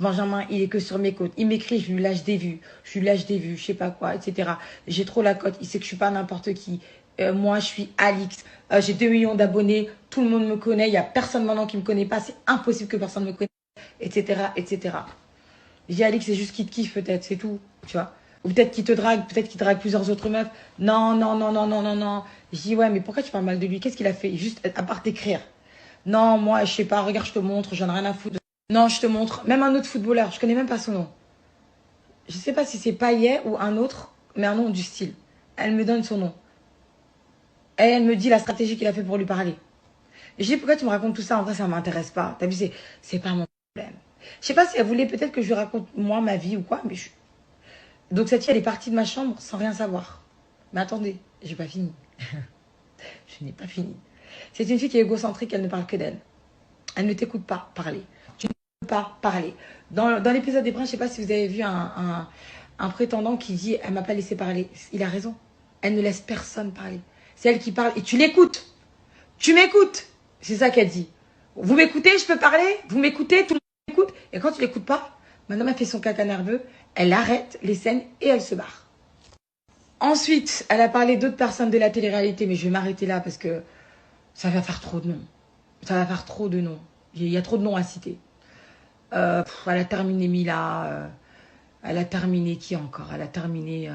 Benjamin, il est que sur mes côtes. Il m'écrit, je lui lâche des vues. Je lui lâche des vues, je sais pas quoi, etc. J'ai trop la cote. Il sait que je suis pas n'importe qui. Moi, je suis Alix. J'ai 2 millions d'abonnés. Tout le monde me connaît. Il y a personne maintenant qui me connaît pas. C'est impossible que personne me connaisse, etc., etc. J'ai dit, Alix, c'est juste qu'il te kiffe, peut-être. C'est tout, tu vois. Ou peut-être qu'il te drague. Peut-être qu'il drague plusieurs autres meufs. Non, non, non, non, non, non, non. Je dis, ouais, mais pourquoi tu parles mal de lui? Qu'est-ce qu'il a fait? Juste, à part t'écrire. Non, moi, je sais pas. Regarde, je te montre. J'en ai rien à foutre. Non, je te montre. Même un autre footballeur, je connais même pas son nom. Je sais pas si c'est Payet ou un autre, mais un nom du style. Elle me donne son nom. Et elle me dit la stratégie qu'il a fait pour lui parler. Je dis pourquoi tu me racontes tout ça? En vrai, ça m'intéresse pas. T'as vu, c'est pas mon problème. Je sais pas si elle voulait peut-être que je lui raconte moi ma vie ou quoi, mais donc cette fille, elle est partie de ma chambre sans rien savoir. Mais attendez, j'ai pas fini. Je n'ai pas fini. C'est une fille qui est égocentrique, elle ne parle que d'elle. Elle ne t'écoute pas parler. Tu ne peux pas parler. Dans l'épisode des Princes, je sais pas si vous avez vu un prétendant qui dit elle m'a pas laissé parler. Il a raison. Elle ne laisse personne parler. C'est elle qui parle et tu l'écoutes. Tu m'écoutes. C'est ça qu'elle dit. Vous m'écoutez, je peux parler. Vous m'écoutez, tout le monde m'écoute. Et quand tu l'écoutes pas, madame a fait son caca nerveux. Elle arrête les scènes et elle se barre. Ensuite, elle a parlé d'autres personnes de la télé-réalité, mais je vais m'arrêter là parce que ça va faire trop de noms. Ça va faire trop de noms. Il y a trop de noms à citer. Elle a terminé Mila. Elle a terminé qui encore? Elle a terminé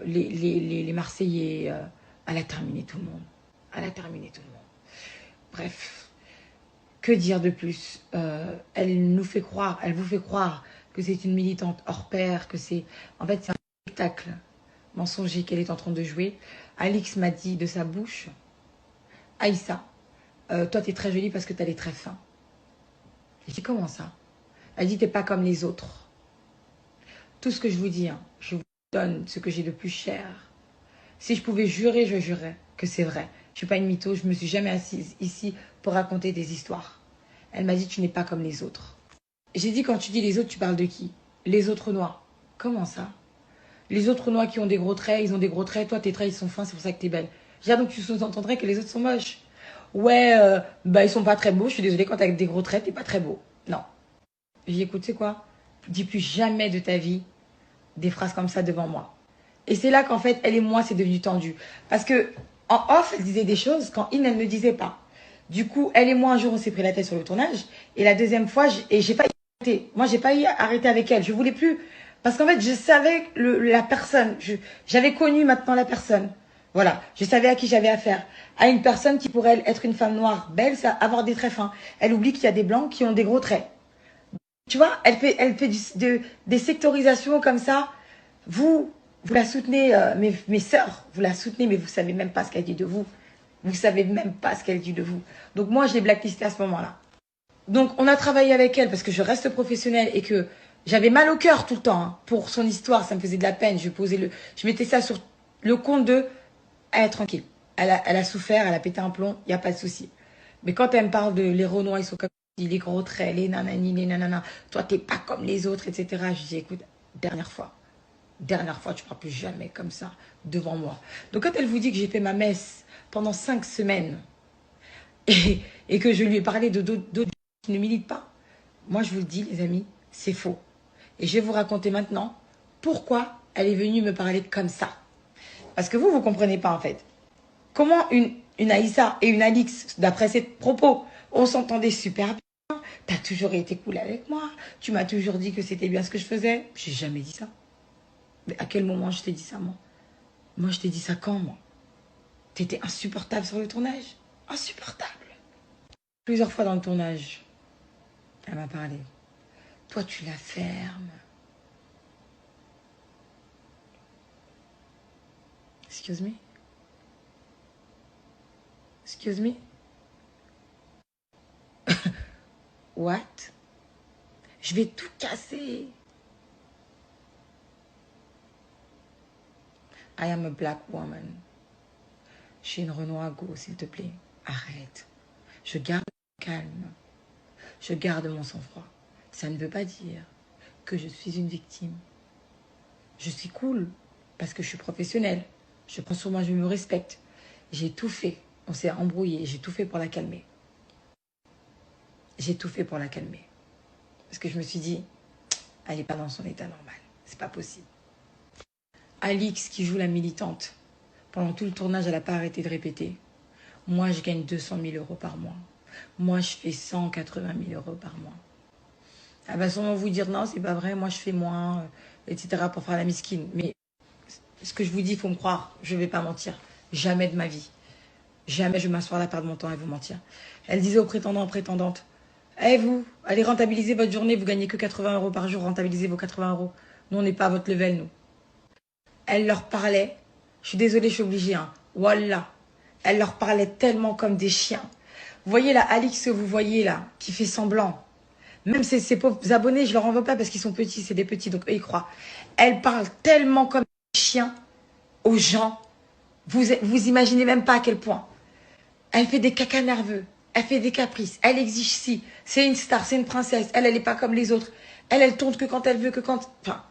les Marseillais. Elle a terminé tout le monde. Elle a terminé tout le monde. Bref, que dire de plus? Elle nous fait croire, elle vous fait croire que c'est une militante hors pair, que c'est... En fait, c'est un spectacle mensonger qu'elle est en train de jouer. Alix m'a dit de sa bouche, Aïssa, toi t'es très jolie parce que t'as les traits fins. J'ai dit comment ça? Elle dit t'es pas comme les autres. Tout ce que je vous dis, hein, je vous donne ce que j'ai de plus cher. Si je pouvais jurer, je jurerais que c'est vrai. Je suis pas une mytho, je me suis jamais assise ici pour raconter des histoires. Elle m'a dit tu n'es pas comme les autres. J'ai dit quand tu dis les autres, tu parles de qui? Les autres noirs. Comment ça? Les autres noirs qui ont des gros traits, ils ont des gros traits, toi tes traits ils sont fins, c'est pour ça que t'es belle. J'ai dit donc tu sous-entendrais que les autres sont moches. Ouais, bah ils sont pas très beaux, je suis désolée, quand t'as des gros traits, t'es pas très beau. Non. J'ai dit écoute, c'est quoi? Dis plus jamais de ta vie des phrases comme ça devant moi. Et c'est là qu'en fait, elle et moi, c'est devenu tendu. Parce que en off, elle disait des choses quand elle ne disait pas. Du coup, elle et moi, un jour, on s'est pris la tête sur le tournage. Et la deuxième fois, j'ai pas arrêté. Moi, j'ai pas arrêté avec elle. Je voulais plus. Parce qu'en fait, je savais la personne. J'avais connu maintenant la personne. Voilà. Je savais à qui j'avais affaire. À une personne qui pourrait être une femme noire, belle, c'est avoir des traits fins. Elle oublie qu'il y a des blancs qui ont des gros traits. Tu vois, elle fait des sectorisations comme ça. Vous la soutenez, mes sœurs, vous la soutenez, mais vous savez même pas ce qu'elle dit de vous. Vous savez même pas ce qu'elle dit de vous. Donc moi, je l'ai blacklistée à ce moment-là. Donc on a travaillé avec elle parce que je reste professionnelle et que j'avais mal au cœur tout le temps. Hein. Pour son histoire, ça me faisait de la peine. Je mettais ça sur le compte de, elle est tranquille. Elle a souffert, elle a pété un plomb, il n'y a pas de souci. Mais quand elle me parle de les Renois, ils sont comme les gros traits, les nanani, les nanana, toi t'es pas comme les autres, etc. Je dis écoute, dernière fois, tu ne parles plus jamais comme ça devant moi. Donc quand elle vous dit que j'ai fait ma messe pendant 5 semaines et que je lui ai parlé de d'autres qui ne militent pas, moi je vous le dis les amis, c'est faux. Et je vais vous raconter maintenant pourquoi elle est venue me parler comme ça. Parce que vous comprenez pas en fait. Comment une Aïssa et une Alix, d'après ses propos, on s'entendait super bien. T'as toujours été cool avec moi. Tu m'as toujours dit que c'était bien ce que je faisais. J'ai jamais dit ça. Mais à quel moment je t'ai dit ça, moi? Moi, je t'ai dit ça quand, moi? T'étais insupportable sur le tournage. Insupportable. Plusieurs fois dans le tournage, elle m'a parlé. Toi, tu la fermes. Excuse me? Excuse me? What? Je vais tout casser. I am a black woman. Je suis une Renoir go, s'il te plaît. Arrête. Je garde mon calme. Je garde mon sang-froid. Ça ne veut pas dire que je suis une victime. Je suis cool parce que je suis professionnelle. Je prends sur moi, je me respecte. J'ai tout fait. On s'est embrouillé. J'ai tout fait pour la calmer. J'ai tout fait pour la calmer. Parce que je me suis dit, elle n'est pas dans son état normal. C'est pas possible. Alix, qui joue la militante, pendant tout le tournage, elle n'a pas arrêté de répéter. Moi, je gagne 200 000 euros par mois. Moi, je fais 180 000 euros par mois. Elle va sûrement vous dire, non, c'est pas vrai, moi, je fais moins, etc. pour faire la misquine. Mais ce que je vous dis, il faut me croire, je ne vais pas mentir. Jamais de ma vie. Jamais je vais m'asseoir là, perdre mon temps et vous mentir. Elle disait aux prétendants, prétendantes, eh vous, allez rentabiliser votre journée, vous gagnez que 80 euros par jour, rentabilisez vos 80 euros. Nous, on n'est pas à votre level, nous. Elle leur parlait, je suis désolée, je suis obligée, hein. Wallah. Elle leur parlait tellement comme des chiens. Vous voyez la Alix que vous voyez là, qui fait semblant. Même ces pauvres abonnés, je leur en veux pas parce qu'ils sont petits, c'est des petits, donc eux ils croient. Elle parle tellement comme des chiens aux gens. Vous imaginez même pas à quel point. Elle fait des cacas nerveux. Elle fait des caprices. Elle exige si. C'est une star, c'est une princesse. Elle n'est pas comme les autres. Elle tourne que quand elle veut, que quand... Enfin,